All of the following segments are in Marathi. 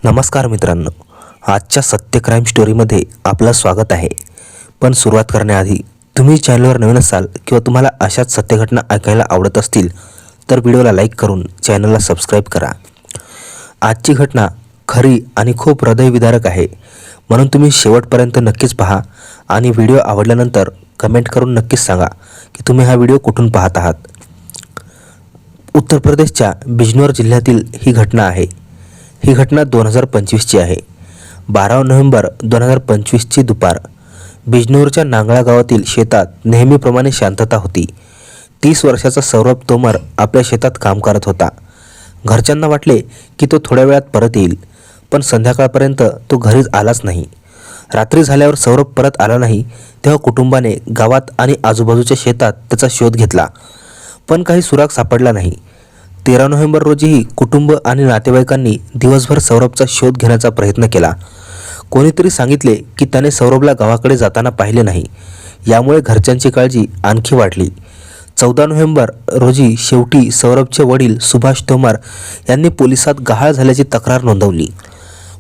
नमस्कार मित्रांनो, आजच्या सत्य क्राईम स्टोरीमध्ये आपलं स्वागत आहे. पण सुरुवात करण्याआधी तुम्ही चॅनलवर नवीन असाल किंवा तुम्हाला अशाच सत्य घटना ऐकायला आवडत असतील तर व्हिडिओला लाईक करून चॅनलला सबस्क्राईब करा. आजची घटना खरी आणि खूप हृदयविदारक आहे, म्हणून तुम्ही शेवटपर्यंत नक्कीच पहा आणि व्हिडिओ आवडल्यानंतर कमेंट करून नक्कीच सांगा की तुम्ही हा व्हिडिओ कुठून पाहत आहात. उत्तर प्रदेशच्या बिजनौर जिल्ह्यातील ही घटना आहे. ही घटना 2025ची आहे. 12 नोव्हेंबर 2025ची दुपार बिजनौरच्या नांगळा गावातील शेतात नेहमीप्रमाणे शांतता होती. 30 वर्षाचा सौरभ तोमर आपल्या शेतात काम करत होता. घरच्यांना वाटले की तो थोड्या वेळात परत येईल, पण संध्याकाळपर्यंत तो घरीच आलाच नाही. रात्री झाल्यावर सौरभ परत आला नाही तेव्हा कुटुंबाने गावात आणि आजूबाजूच्या शेतात त्याचा शोध घेतला, पण काही सुराग सापडला नाही. 13 नोव्हेंबर रोजीही कुटुंब आणि नातेवाईकांनी दिवसभर सौरभचा शोध घेण्याचा प्रयत्न केला. कोणीतरी सांगितले की त्याने सौरभला गावाकडे जाताना पाहिले नाही. यामुळे घरच्यांची काळजी आणखी वाढली. 14 नोव्हेंबर रोजी शेवटी सौरभचे वडील सुभाष तोमर यांनी पोलिसात गहाळ झाल्याची तक्रार नोंदवली.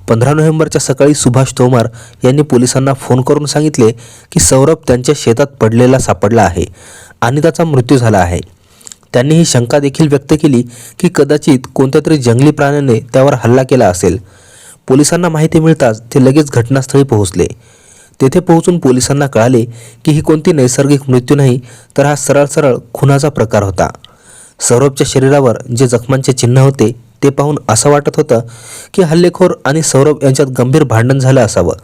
15 नोव्हेंबरच्या सकाळी सुभाष तोमर यांनी पोलिसांना फोन करून सांगितले की सौरभ त्यांच्या शेतात पडलेला सापडला आहे आणि त्याचा मृत्यू झाला आहे. त्यांनी ही शंका देखील व्यक्त केली की कदाचित कोणत्या तरी जंगली प्राण्याने त्यावर हल्ला केला असेल. पोलिसांना माहिती मिळताच ते लगेच घटनास्थळी पोहोचले. तेथे पोहोचून पोलिसांना कळाले की ही कोणती नैसर्गिक मृत्यू नाही, तर हा सरळ खुनाचा प्रकार होता. सौरभच्या शरीरावर जे जखमांचे चिन्ह होते ते पाहून असं वाटत होतं की हल्लेखोर आणि सौरभ यांच्यात गंभीर भांडण झालं असावं.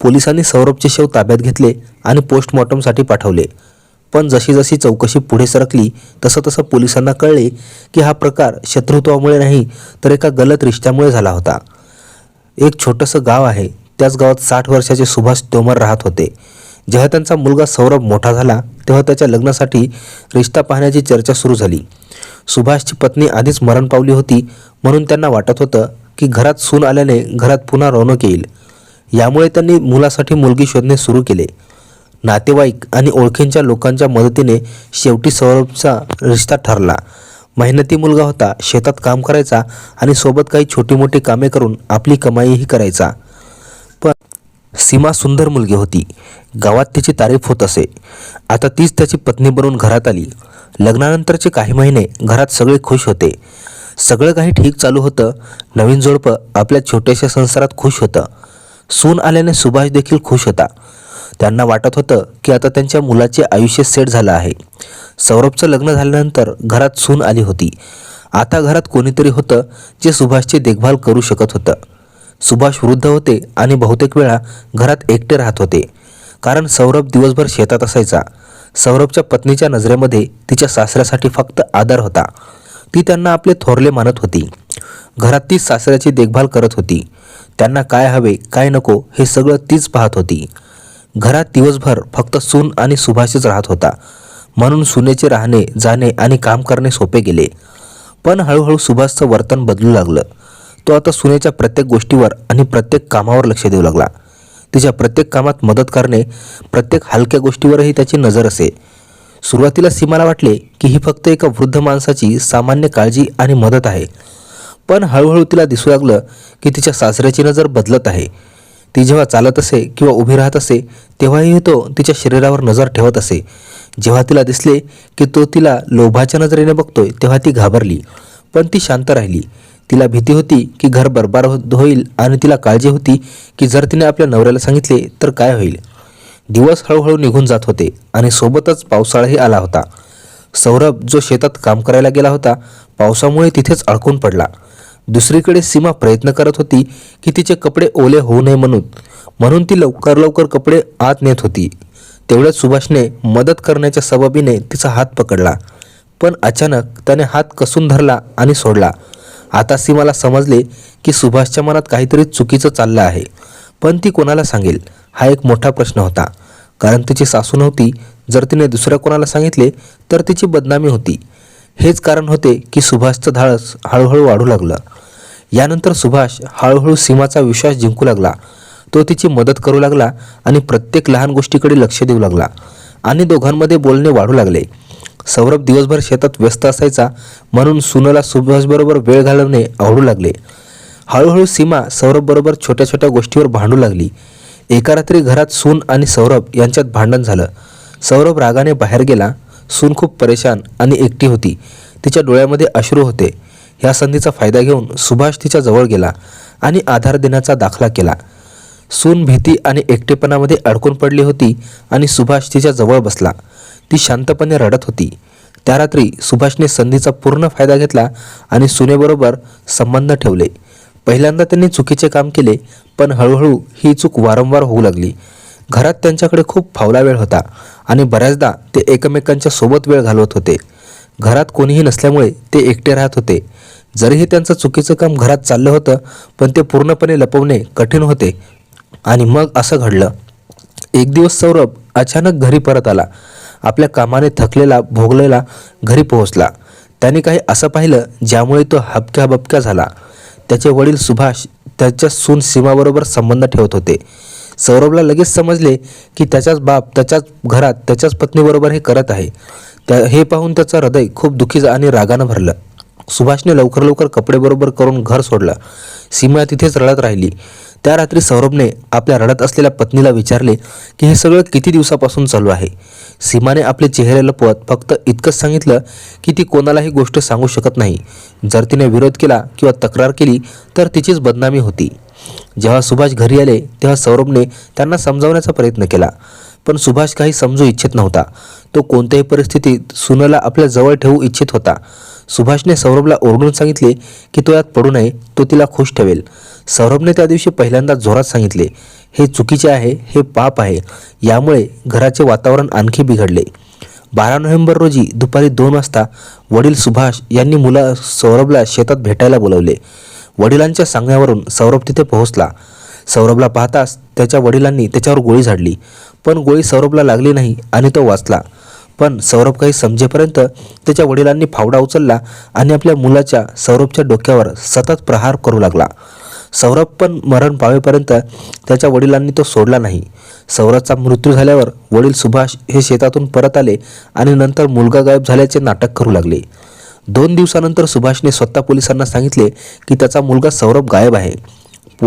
पोलिसांनी सौरभचे शव ताब्यात घेतले आणि पोस्टमॉर्टमसाठी पाठवले. पण जशी जशी चौकशी पुढे सरकली तसं पोलिसांना कळले की हा प्रकार शत्रुत्वामुळे नाही, तर एका गलत रिश्त्यामुळे झाला होता. एक छोटंसं गाव आहे, त्याच गावात 60 वर्षाचे सुभाष तोमर राहत होते. जेव्हा त्यांचा मुलगा सौरभ मोठा झाला तेव्हा त्याच्या लग्नासाठी रिश्ता पाहण्याची चर्चा सुरू झाली. सुभाषची पत्नी आधीच मरण पावली होती, म्हणून त्यांना वाटत होतं की घरात सून आल्याने घरात पुन्हा रौनक येईल. यामुळे त्यांनी मुलासाठी मुलगी शोधणे सुरू केले. नातेवाईक आणि ओळखींच्या लोकांच्या मदतीने शेवटी सौरभचा रिश्ता ठरला. मेहनती मुलगा होता, शेतात काम करायचा आणि सोबत काही छोटी मोठी कामे करून आपली कमाईही करायचा. पण सीमा सुंदर मुलगी होती. गावात तिची तारीफ होत असे. आता तीच त्याची पत्नी बनून घरात आली. लग्नानंतरचे काही महिने घरात सगळे खुश होते. सगळं काही ठीक चालू होतं. नवीन जोडपं आपल्या छोट्याशा संसारात खुश होतं. सून आल्याने सुभाष देखील खुश होता. त्यांना वाटत होतं की आता त्यांच्या मुलाचे आयुष्य सेट झालं आहे. सौरभचं लग्न झाल्यानंतर घरात सून आली होती. आता घरात कोणीतरी होतं जे सुभाषची देखभाल करू शकत होतं. सुभाष वृद्ध होते आणि बहुतेक वेळा घरात एकटे राहत होते, कारण सौरभ दिवसभर शेतात असायचा. सौरभच्या पत्नीच्या नजरेमध्ये तिच्या सासऱ्यासाठी फक्त आदर होता. ती त्यांना आपले थोरले मानत होती. घरात ती सासऱ्याची देखभाल करत होती. त्यांना काय हवे काय नको हे सगळं तीच पाहत होती. घरात दिवसभर फक्त सून आणि सुभाषच राहत होता, म्हणून सुनेचे राहणे जाणे आणि काम करणे सोपे गेले. पण हळूहळू सुभाषचं वर्तन बदलू लागलं. तो आता सुनेच्या प्रत्येक गोष्टीवर आणि प्रत्येक कामावर लक्ष देऊ लागला. तिच्या प्रत्येक कामात मदत करणे, प्रत्येक हलक्या गोष्टीवरही त्याची नजर असे. सुरुवातीला सीमाला वाटले की ही फक्त एका वृद्ध माणसाची सामान्य काळजी आणि मदत आहे, पण हळूहळू तिला दिसू लागलं की तिच्या सासऱ्याची नजर बदलत आहे. ती जेव्हा चालत असे किंवा उभी राहत असे तेव्हाही तो तिच्या शरीरावर नजर ठेवत असे. जेव्हा तिला दिसले की तो तिला लोभाच्या नजरेने बघतोय तेव्हा ती घाबरली, पण ती शांत राहिली. तिला भीती होती की घर बरबाद होईल आणि तिला काळजी होती की जर तिने आपल्या नवऱ्याला सांगितले तर काय होईल. दिवस हळूहळू निघून जात होते आणि सोबतच पावसाळाही आला होता. सौरभ जो शेतात काम करायला गेला होता, पावसामुळे तिथेच अडकून पडला. दुसरीकडे सीमा प्रयत्न करत होती की तिचे कपडे ओले होऊ नये म्हणून ती लवकर कपडे आत नेत होती. तेवढ्यात सुभाषने मदत करण्याच्या सबबीने तिचा हात पकडला, पण अचानक त्याने हात कसून धरला आणि सोडला. आता सीमाला समजले की सुभाषच्या मनात काहीतरी चुकीचं चाललं आहे, पण ती कोणाला सांगेल हा एक मोठा प्रश्न होता. कारण तिची सासू नव्हती. जर तिने दुसऱ्या कोणाला सांगितले तर तिची बदनामी होती. हेच कारण होते की सुभाषचं धाडस हळूहळू वाढू लागलं. यानंतर सुभाष हळूहळू सीमाचा विश्वास जिंकू लागला. तो तिची मदत करू लागला आणि प्रत्येक लहान गोष्टीकडे लक्ष देऊ लागला आणि दोघांमध्ये बोलणे वाढू लागले. सौरभ दिवसभर शेतात व्यस्त असायचा, म्हणून सुनेला सुभाषबरोबर वेळ घालवणे आवडू लागले. हळूहळू सीमा सौरभबरोबर छोट्या छोट्या गोष्टीवर भांडू लागली. एका रात्री घरात सून आणि सौरभ यांच्यात भांडण झालं. सौरभ रागाने बाहेर गेला. सून खूप परेशान आणि एकटी होती. तिच्या डोळ्यामध्ये अश्रू होते. या संधीचा फायदा घेऊन सुभाष तिच्या जवळ गेला आणि आधार देण्याचा दाखला केला. सून भीती आणि एकटेपणामध्ये अडकून पडली होती आणि सुभाष तिच्या जवळ बसला. ती शांतपणे रडत होती. त्या रात्री सुभाषने संधीचा पूर्ण फायदा घेतला आणि सुनेबरोबर संबंध ठेवले. पहिल्यांदा त्यांनी चुकीचे काम केले, पण हळूहळू ही चूक वारंवार होऊ लागली. घरात त्यांच्याकडे खूप फावला वेळ होता आणि बऱ्याचदा ते एकमेकांच्या सोबत वेळ घालवत होते. घरात कोणीही नसल्यामुळे ते एकटे राहत होते. जरीही त्यांचं चुकीचं काम घरात चाललं होतं, पण ते पूर्णपणे लपवणे कठीण होते. आणि मग असं घडलं. एक दिवस सौरभ अचानक घरी परत आला. आपल्या कामाने थकलेला भोगलेला घरी पोहोचला. त्याने काही असं पाहिलं ज्यामुळे तो हबक्या झाला. त्याचे वडील सुभाष त्याच्या सून सीमाबरोबर संबंध ठेवत होते. सौरभला लगेच समजले की त्याचाच बाप त्याच्याच घरात त्याच्याच पत्नीबरोबर हे करत आहे. हे पाहून त्याचं हृदय खूप दुःखी आणि रागानं भरलं. सुभाषने लवकर कपडे बरोबर करून घर सोडलं. सीमा तिथेच रडत राहिली. त्या रात्री सौरभने आपल्या रडत असलेल्या पत्नीला विचारले की हे सगळं किती दिवसापासून चालू आहे. सीमाने आपले चेहरे लपवत फक्त इतकंच सांगितलं की ती कोणालाही गोष्ट सांगू शकत नाही. जर तिने विरोध केला किंवा तक्रार केली तर तिचीच बदनामी होती. जेव्हा सुभाष घरी आले तेव्हा सौरभने त्यांना समजावण्याचा प्रयत्न केला, पण सुभाष काही समजू इच्छित नव्हता. तो कोणत्याही परिस्थितीत सुनेला आपल्या जवळ ठेवू इच्छित होता. सुभाषने सौरभला ओरडून सांगितले की तो यात पडू नये, तो तिला खुश ठेवेल. सौरभने त्या दिवशी पहिल्यांदा जोरात सांगितले, हे चुकीचे आहे, हे पाप आहे. यामुळे घराचे वातावरण आणखी बिघडले. 12 नोव्हेंबर रोजी दुपारी 2 वाजता वडील सुभाष यांनी मुला सौरभला शेतात भेटायला बोलवले. वडिलांच्या सांगण्यावरून सौरभ तिथे पोहोचला. सौरभला पाहताच त्याच्या वडिलांनी त्याच्यावर गोळी झाडली, पण गोळी सौरभला लागली नाही आणि तो वाचला. पण सौरभ काही समजेपर्यंत त्याच्या वडिलांनी फावडा उचलला आणि आपल्या मुलाच्या सौरभच्या डोक्यावर सतत प्रहार करू लागला. सौरभ पण मरण पावेपर्यंत त्याच्या वडिलांनी तो सोडला नाही. सौरभचा मृत्यू झाल्यावर वडील सुभाष हे शेतातून परत आले आणि नंतर मुलगा गायब झाल्याचे नाटक करू लागले. 2 दिवसानंतर सुभाषने स्वतः पोलिसांना सांगितले की त्याचा मुलगा सौरभ गायब आहे.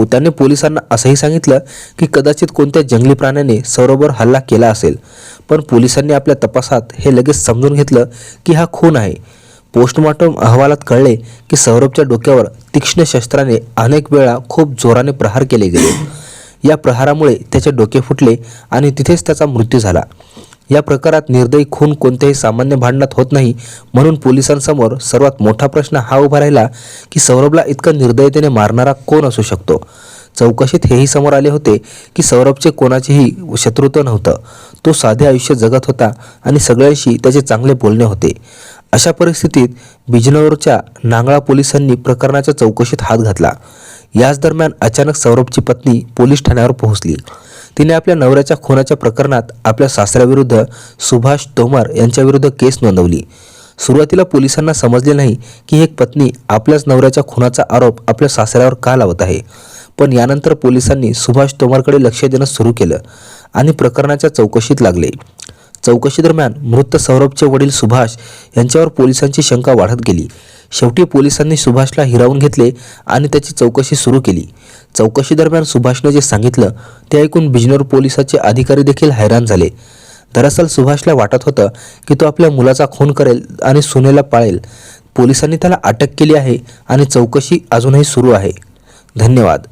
त्याने पोलिसांना असंही सांगितलं की कदाचित कोणत्या जंगली प्राण्याने सौरभवर हल्ला केला असेल. पण पोलिसांनी आपल्या तपासात हे लगेच समजून घेतलं की हा खून आहे. पोस्टमॉर्टम अहवालात कळले की सौरभच्या डोक्यावर तीक्ष्ण शस्त्राने अनेक वेळा खूप जोराने प्रहार केले गेले. या प्रहारामुळे त्याचे डोके फुटले आणि तिथेच त्याचा मृत्यू झाला. या प्रकारात निर्दयी खून कोणत्याही सामान्य भांडणात होत नाही, म्हणून पोलिसांसमोर सर्वात मोठा प्रश्न हा उभा राहिला की सौरभला इतका निर्दयतेने मारणारा कोण असू शकतो. चौकशीत हेही समोर आले होते की सौरभचे कोणाचेही शत्रुत्व नव्हतं. तो साधे आयुष्य जगत होता आणि सगळ्यांशी त्याचे चांगले बोलणे होते. अशा परिस्थितीत बिजनौरच्या नांगळा पोलिसांनी प्रकरणाच्या चौकशीत हात घातला. याच दरम्यान अचानक सौरभची पत्नी पोलीस ठाण्यावर पोहोचली. तिने आपल्या नवऱ्याच्या खुनाच्या प्रकरणात आपल्या सासऱ्याविरुद्ध सुभाष तोमर यांच्याविरुद्ध केस नोंदवली. सुरुवातीला पोलिसांना समजले नाही की एक पत्नी आपल्याच नवऱ्याच्या खुनाचा आरोप आपल्या सासऱ्यावर का लावत आहे. पण यानंतर पोलिसांनी सुभाष तोमरकडे लक्ष देणं सुरू केलं आणि प्रकरणाच्या चौकशीत लागले. चौकशी दरम्यान मृत सौरभचे वडील सुभाष यांच्यावर पोलिसांची शंका वाढत गेली. शेवटी पोलिसांनी सुभाषला हिरावून घेतले आणि त्याची चौकशी सुरू केली. चौकशी दरम्यान सुभाषने जे सांगितलं ते ऐकून बिजनौर पोलिसाचे अधिकारी देखील हैराण झाले. दरअसल सुभाषला वाटत होतं की तो आपल्या मुलाचा खून करेल आणि सुनेला पाळेल. पोलिसांनी त्याला अटक केली आहे आणि चौकशी अजूनही सुरू आहे. धन्यवाद.